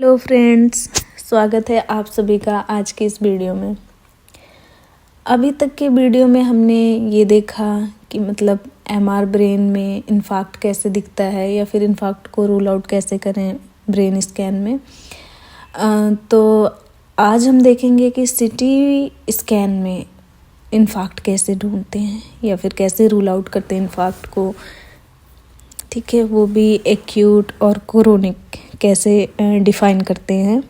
Hello friends, स्वागत है आप सभी का आज की इस वीडियो में। अभी तक के वीडियो में हमने ये देखा कि मतलब एमआर ब्रेन में इन्फाक्ट कैसे दिखता है या फिर इन्फाक्ट को रूल आउट कैसे करें ब्रेन स्कैन में। तो आज हम देखेंगे कि सीटी स्कैन में इन्फाक्ट कैसे ढूंढते हैं या फिर कैसे रूल आउट करते हैं इन्फाक्ट को। ठीक है, वो भी एक्यूट और क्रोनिक कैसे डिफ़ाइन करते हैं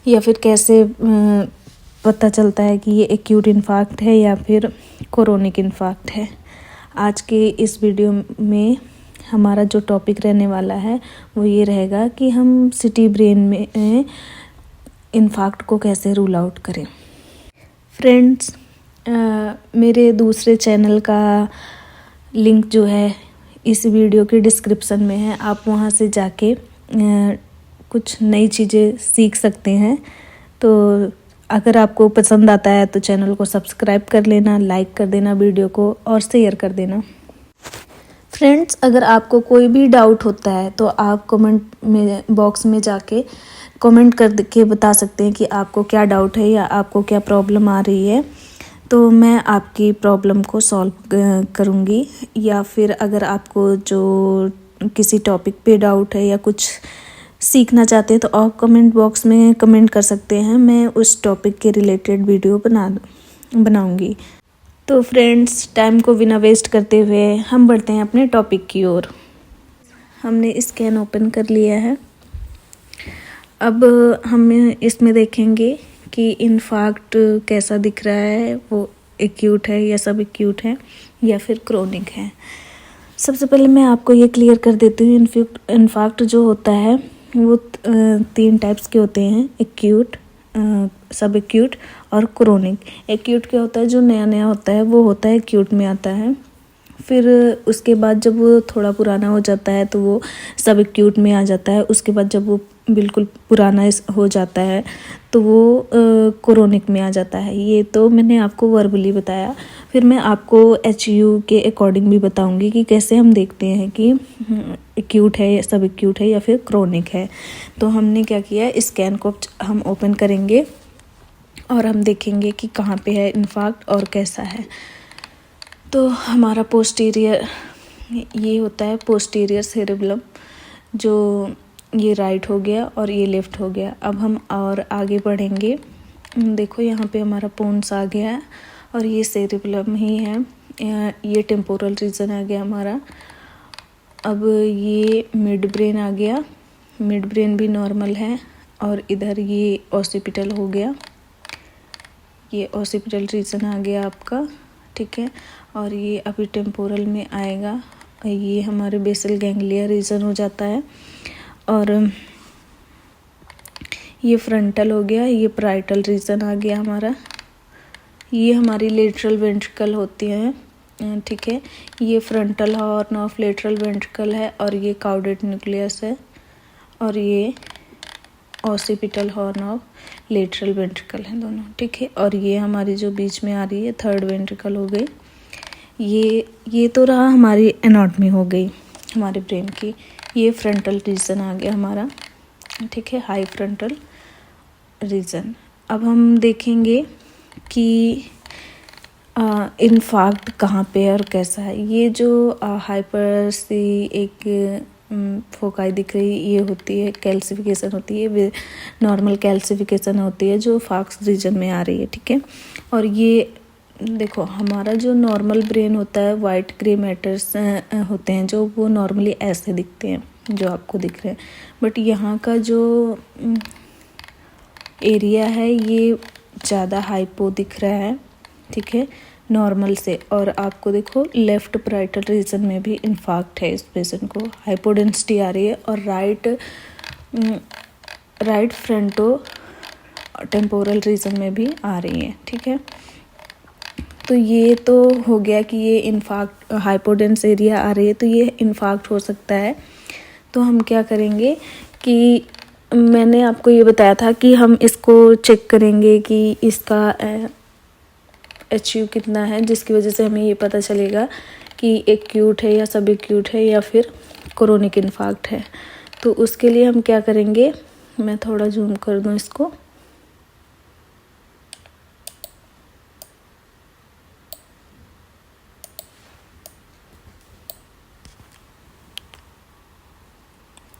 या फिर कैसे पता चलता है कि ये एक्यूट इन्फाक्ट है या फिर क्रोनिक इन्फाक्ट है। आज के इस वीडियो में हमारा जो टॉपिक रहने वाला है वो ये रहेगा कि हम सीटी ब्रेन में इन्फाक्ट को कैसे रूल आउट करें। फ्रेंड्स, मेरे दूसरे चैनल का लिंक जो है इस वीडियो के डिस्क्रिप्शन में है, आप वहाँ से जाके कुछ नई चीज़ें सीख सकते हैं। तो अगर आपको पसंद आता है तो चैनल को सब्सक्राइब कर लेना, लाइक कर देना वीडियो को और शेयर कर देना। फ्रेंड्स, अगर आपको कोई भी डाउट होता है तो आप कमेंट में बॉक्स में जाके कमेंट कर के बता सकते हैं कि आपको क्या डाउट है या आपको क्या प्रॉब्लम आ रही है, तो मैं आपकी प्रॉब्लम को सॉल्व करूँगी। या फिर अगर आपको जो किसी टॉपिक पे डाउट है या कुछ सीखना चाहते हैं तो आप कमेंट बॉक्स में कमेंट कर सकते हैं, मैं उस टॉपिक के रिलेटेड वीडियो बनाऊँगी। तो फ्रेंड्स, टाइम को बिना वेस्ट करते हुए हम बढ़ते हैं अपने टॉपिक की ओर। हमने स्कैन ओपन कर लिया है। अब हम इसमें देखेंगे कि इन्फाक्ट कैसा दिख रहा है, वो एक्यूट है या सब एक्यूट है या फिर क्रोनिक है। सबसे पहले मैं आपको ये क्लियर कर देती हूँ, इन्फाक्ट जो होता है वो 3 टाइप्स के होते हैं, एक्यूट, सब एक्यूट और क्रोनिक। एक्यूट क्या होता है, जो नया नया होता है वो होता है एक्यूट में आता है। फिर उसके बाद जब वो थोड़ा पुराना हो जाता है तो वो सब एक्यूट में आ जाता है। उसके बाद जब वो बिल्कुल पुराना हो जाता है तो वो क्रोनिक में आ जाता है। ये तो मैंने आपको वर्बली बताया। फिर मैं आपको HU के अकॉर्डिंग भी बताऊंगी कि कैसे हम देखते हैं कि एक्यूट है, सब एक्यूट है या फिर क्रोनिक है। तो हमने क्या किया, स्कैन को हम ओपन करेंगे और हम देखेंगे कि कहाँ पे है इन्फाक्ट और कैसा है। तो हमारा पोस्टीरियर ये होता है, पोस्टीरियर सेरेब्रम, जो ये राइट हो गया और ये लेफ़्ट हो गया। अब हम और आगे बढ़ेंगे। देखो यहाँ पे हमारा पोन्स आ गया है और ये सेरेब्रम ही है, ये टेम्पोरल रीजन आ गया हमारा। अब ये मिड ब्रेन आ गया, मिड ब्रेन भी नॉर्मल है। और इधर ये ऑसिपिटल हो गया, ये ऑसिपिटल रीजन आ गया आपका, ठीक है। और ये अभी टेम्पोरल में आएगा, ये हमारे बेसल गैंग्लिया रीजन हो जाता है। और ये फ्रंटल हो गया, ये पैराइटल रीजन आ गया हमारा। ये हमारी लेटरल वेंट्रिकल होती है, ठीक है। ये frontal horn of lateral ventricle है और ये काउडेड न्यूक्लियस है। और ये occipital horn of lateral ventricle है दोनों, ठीक है। और ये हमारी जो बीच में आ रही है थर्ड वेंट्रिकल हो गई। ये तो रहा हमारी एनाटॉमी हो गई हमारे ब्रेन की। ये फ्रंटल रीजन आ गया हमारा, ठीक है, हाई फ्रंटल रीजन। अब हम देखेंगे कि इन्फाक्ट कहाँ पे और कैसा है। ये जो हाइपर सी एक फोकाई दिख रही, ये होती है कैल्सिफिकेशन होती है, नॉर्मल कैल्सिफिकेशन होती है जो फाक्स रीजन में आ रही है, ठीक है। और ये देखो हमारा जो नॉर्मल ब्रेन होता है, वाइट ग्रे मैटर्स होते हैं जो, वो नॉर्मली ऐसे दिखते हैं जो आपको दिख रहे हैं। बट यहाँ का जो एरिया है ये ज़्यादा हाइपो दिख रहा है, ठीक है, नॉर्मल से। और आपको देखो लेफ़्ट पैराइटल रीजन में भी इन्फाक्ट है, इस पेशेंट को हाइपोडेंसिटी आ रही है। और राइट फ्रंटो टेम्पोरल रीजन में भी आ रही है, ठीक है। तो ये तो हो गया कि ये इन्फाक्ट हाइपोडेंस एरिया आ रही है तो ये इन्फाक्ट हो सकता है। तो हम क्या करेंगे कि मैंने आपको ये बताया था कि हम इसको चेक करेंगे कि इसका HU कितना है, जिसकी वजह से हमें ये पता चलेगा कि एक्यूट है या सब एक्यूट है या फिर क्रोनिक इन्फाक्ट है। तो उसके लिए हम क्या करेंगे, मैं थोड़ा जूम कर दूं इसको।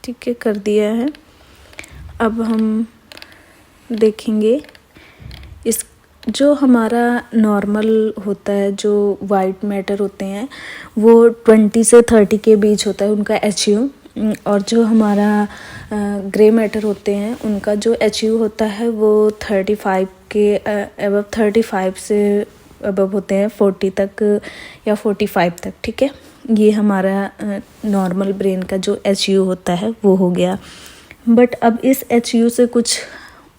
ठीक है, कर दिया है। अब हम देखेंगे इस जो हमारा नॉर्मल होता है, जो वाइट मैटर होते हैं वो 20 से 30 के बीच होता है उनका HU, और जो हमारा ग्रे मैटर होते हैं उनका जो HU होता है वो 35 के अबव, 35 से अबव होते हैं, 40 तक या 45 तक। ठीक है, ये हमारा नॉर्मल ब्रेन का जो HU होता है वो हो गया। बट अब इस HU से कुछ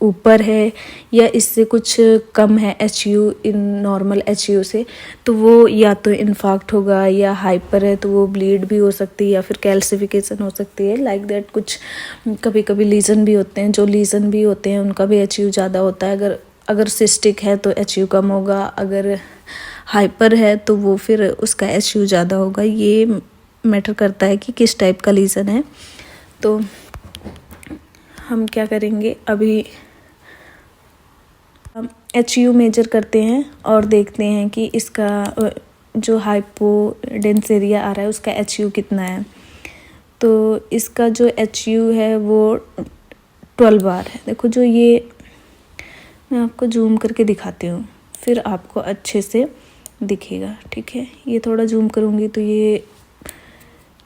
ऊपर है या इससे कुछ कम है HU इन नॉर्मल HU से, तो वो या तो इन्फार्क्ट होगा, या हाइपर है तो वो ब्लीड भी हो सकती है, या फिर कैल्सिफिकेशन हो सकती है, लाइक दैट। कुछ कभी कभी लीजन भी होते हैं, जो लीजन भी होते हैं उनका भी HU ज़्यादा होता है। अगर सिस्टिक है तो HU कम होगा, अगर हाइपर है तो वो फिर उसका HU ज़्यादा होगा। ये मैटर करता है कि किस टाइप का लीजन है। तो हम क्या करेंगे, अभी हम HU मेजर करते हैं और देखते हैं कि इसका जो हाइपोडेंस एरिया आ रहा है उसका HU कितना है। तो इसका जो HU है वो 12 बार है। देखो, जो ये मैं आपको जूम करके दिखाती हूँ, फिर आपको अच्छे से दिखेगा। ठीक है, ये थोड़ा जूम करूँगी तो ये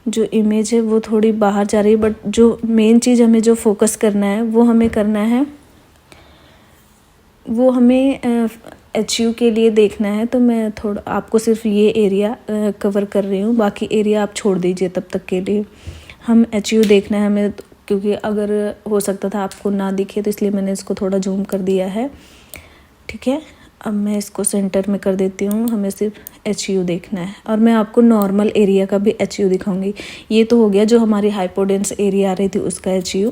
जो इमेज है वो थोड़ी बाहर जा रही है, बट जो मेन चीज़ हमें जो फोकस करना है वो हमें करना है, वो हमें HU के लिए देखना है। तो मैं थोड़ा आपको सिर्फ ये एरिया कवर कर रही हूँ, बाकी एरिया आप छोड़ दीजिए तब तक के लिए। हम HU देखना है हमें, क्योंकि अगर हो सकता था आपको ना दिखे, तो इसलिए मैंने इसको थोड़ा जूम कर दिया है। ठीक है, अब मैं इसको सेंटर में कर देती हूँ। हमें सिर्फ HU देखना है, और मैं आपको नॉर्मल एरिया का भी HU दिखाऊंगी। ये तो हो गया जो हमारी हाइपोडेंस एरिया आ रही थी उसका HU,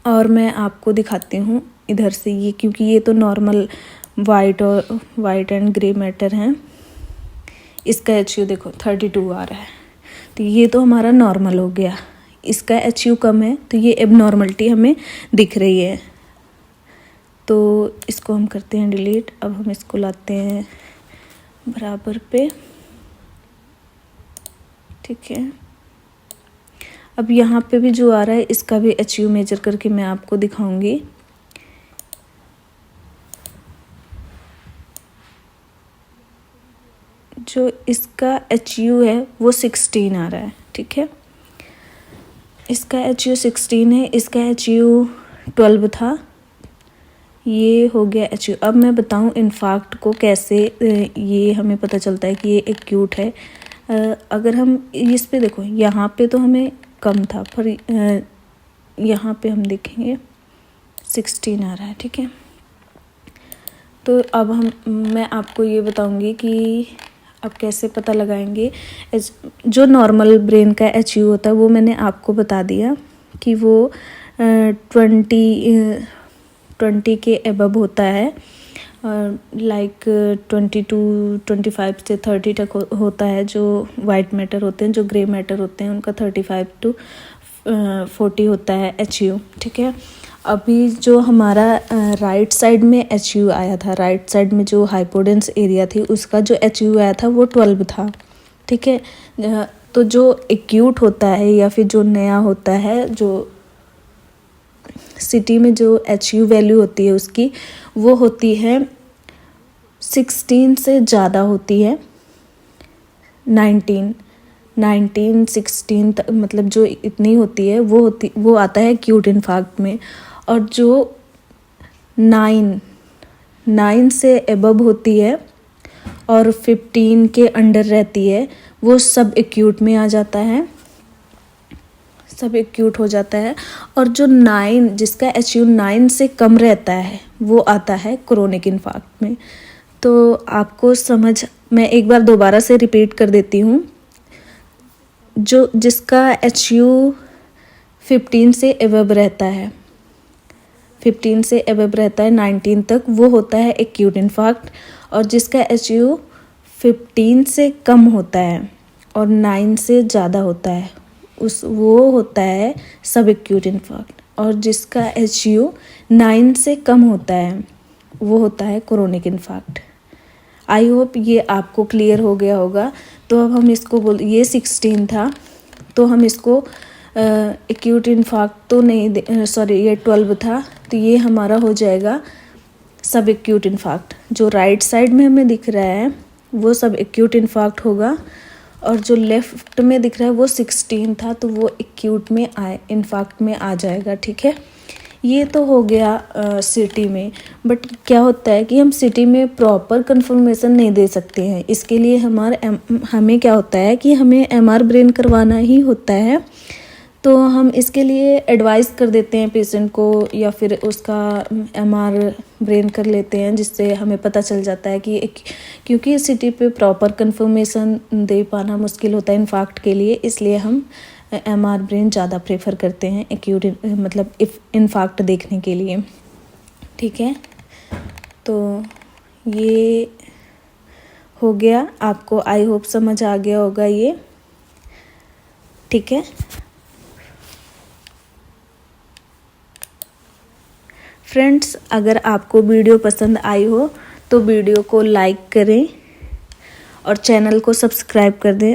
और मैं आपको दिखाती हूँ इधर से ये, क्योंकि ये तो normal white and grey matter हैं। इसका HU देखो 32 आ रहा है, तो ये तो हमारा नॉर्मल हो गया। इसका HU कम है तो ये एबनॉर्मलिटी हमें दिख रही है। तो इसको हम करते हैं डिलीट। अब हम इसको लाते हैं बराबर पे। ठीक है, अब यहाँ पे भी जो आ रहा है इसका भी HU मेजर करके मैं आपको दिखाऊंगी। जो इसका HU है वो 16 आ रहा है। ठीक है, इसका HU 16 है, इसका HU 12 था, ये हो गया HU। अब मैं बताऊं इन्फार्क्ट को कैसे ये हमें पता चलता है कि ये एक्यूट है। अगर हम इस पे देखो, यहाँ पे तो हमें कम था, पर यहाँ पे हम देखेंगे 16 आ रहा है। ठीक है, तो अब मैं आपको ये बताऊंगी कि अब कैसे पता लगाएंगे। जो नॉर्मल ब्रेन का HU होता है वो मैंने आपको बता दिया कि वो 20 के अबव होता है, लाइक 22-25 से 30 तक होता है। जो वाइट मैटर होते हैं, जो ग्रे मैटर होते हैं, उनका 35 to 40 होता है HU। ठीक है, अभी जो हमारा राइट साइड में HU आया था, राइट साइड में जो हाइपोडेंस एरिया थी उसका जो HU आया था वो 12 था। ठीक है, तो जो एक्यूट होता है या फिर जो नया होता है, जो सिटी में जो HU वैल्यू होती है उसकी, वो होती है 16 से ज़्यादा होती है, 19, 16 तक, मतलब जो इतनी होती है वो आता है एक्यूट इन्फार्क्ट में। और जो 9 से अबव होती है और 15 के अंडर रहती है, वो सब एक्यूट में आ जाता है, सब एक्यूट हो जाता है। और जो 9, जिसका HU 9 से कम रहता है, वो आता है क्रोनिक इन्फार्क्ट में। तो आपको मैं एक बार दोबारा से रिपीट कर देती हूँ। जिसका HU 15 से अबव रहता है, 15 से अबव रहता है 19 तक, वो होता है एक्यूट इन्फार्क्ट। और जिसका HU 15 से कम होता है और 9 से ज़्यादा होता है, वो होता है सब एक्यूट इन्फार्क्ट। और जिसका HU 9 से कम होता है वो होता है क्रोनिक इन्फार्क्ट। आई होप ये आपको क्लियर हो गया होगा। तो अब हम इसको ये 16 था तो हम इसको एक्यूट इन्फार्क्ट तो नहीं, सॉरी ये 12 था तो ये हमारा हो जाएगा सब एक्यूट इन्फार्क्ट। जो राइट साइड में हमें दिख रहा है वो सब एक्यूट इन्फार्क्ट होगा और जो लेफ्ट में दिख रहा है वो 16 था तो वो एक्यूट में इन्फार्क्ट में आ जाएगा। ठीक है, ये तो हो गया सिटी में। बट क्या होता है कि हम सिटी में प्रॉपर कंफर्मेशन नहीं दे सकते हैं। इसके लिए हमें क्या होता है कि हमें MR ब्रेन करवाना ही होता है। तो हम इसके लिए एडवाइस कर देते हैं पेशेंट को या फिर उसका MR ब्रेन कर लेते हैं, जिससे हमें पता चल जाता है कि क्योंकि सिटी पे प्रॉपर कंफर्मेशन दे पाना मुश्किल होता है इन्फार्क्ट के लिए, इसलिए हम MR ब्रेन ज़्यादा प्रेफर करते हैं एक्यूट मतलब इन्फार्क्ट देखने के लिए। ठीक है, तो ये हो गया, आपको आई होप समझ आ गया होगा ये। ठीक है फ्रेंड्स, अगर आपको वीडियो पसंद आई हो तो वीडियो को लाइक करें और चैनल को सब्सक्राइब कर दें